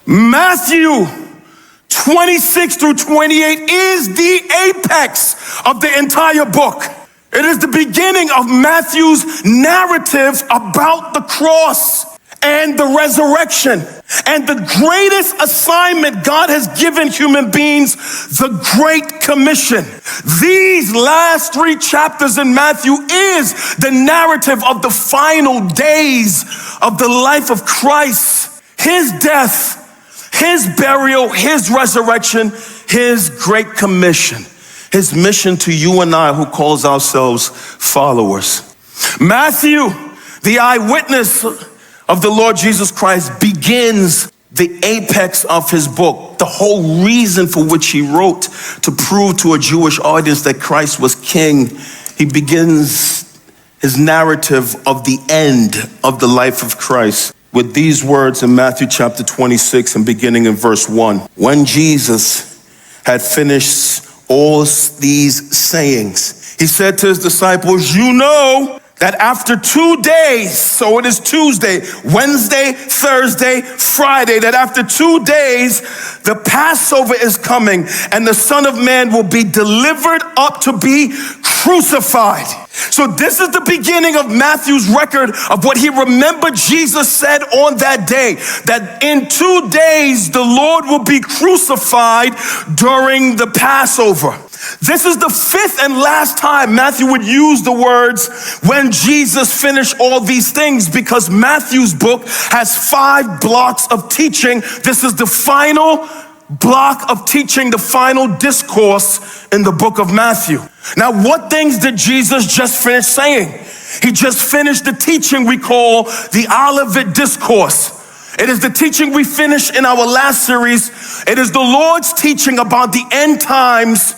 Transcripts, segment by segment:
Matthew 26 through 28 is the apex of the entire book. It is the beginning of Matthew's narrative about the cross and the resurrection and the greatest assignment God has given human beings, the Great Commission. These last 3 chapters in Matthew is the narrative of the final days of the life of Christ, his death, his burial, his resurrection, his Great Commission, his mission to you and I who calls ourselves followers. Matthew, the eyewitness of the Lord Jesus Christ, begins the apex of his book, the whole reason for which he wrote, to prove to a Jewish audience that Christ was king. He begins his narrative of the end of the life of Christ with these words in Matthew chapter 26 and beginning in verse 1. When Jesus had finished all these sayings, he said to his disciples, you know that after 2 days, so it is Tuesday, Wednesday, Thursday, Friday, that after 2 days, the Passover is coming and the Son of Man will be delivered up to be crucified. So this is the beginning of Matthew's record of what he remembered Jesus said on that day, that in 2 days, the Lord will be crucified during the Passover. This is the 5th and last time Matthew would use the words when Jesus finished all these things, because Matthew's book has 5 blocks of teaching. This is the final block of teaching, the final discourse in the book of Matthew. Now, what things did Jesus just finish saying? He just finished the teaching we call the Olivet Discourse. It is the teaching we finished in our last series. It is the Lord's teaching about the end times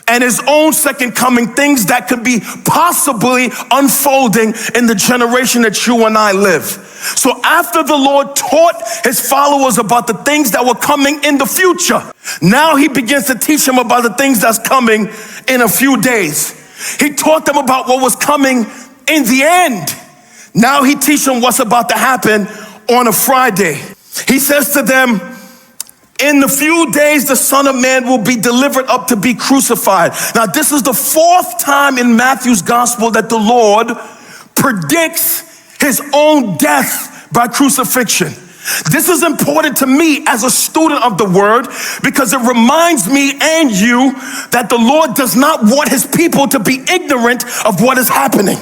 and his own second coming, things that could be possibly unfolding in the generation that you and I live. So after the Lord taught his followers about the things that were coming in the future, now he begins to teach them about the things that's coming in a few days. He taught them about what was coming in the end. Now he teaches them what's about to happen on a Friday. He says to them, in the few days, the Son of Man will be delivered up to be crucified. Now, this is the 4th time in Matthew's gospel that the Lord predicts his own death by crucifixion. This is important to me as a student of the word, because it reminds me and you that the Lord does not want his people to be ignorant of what is happening.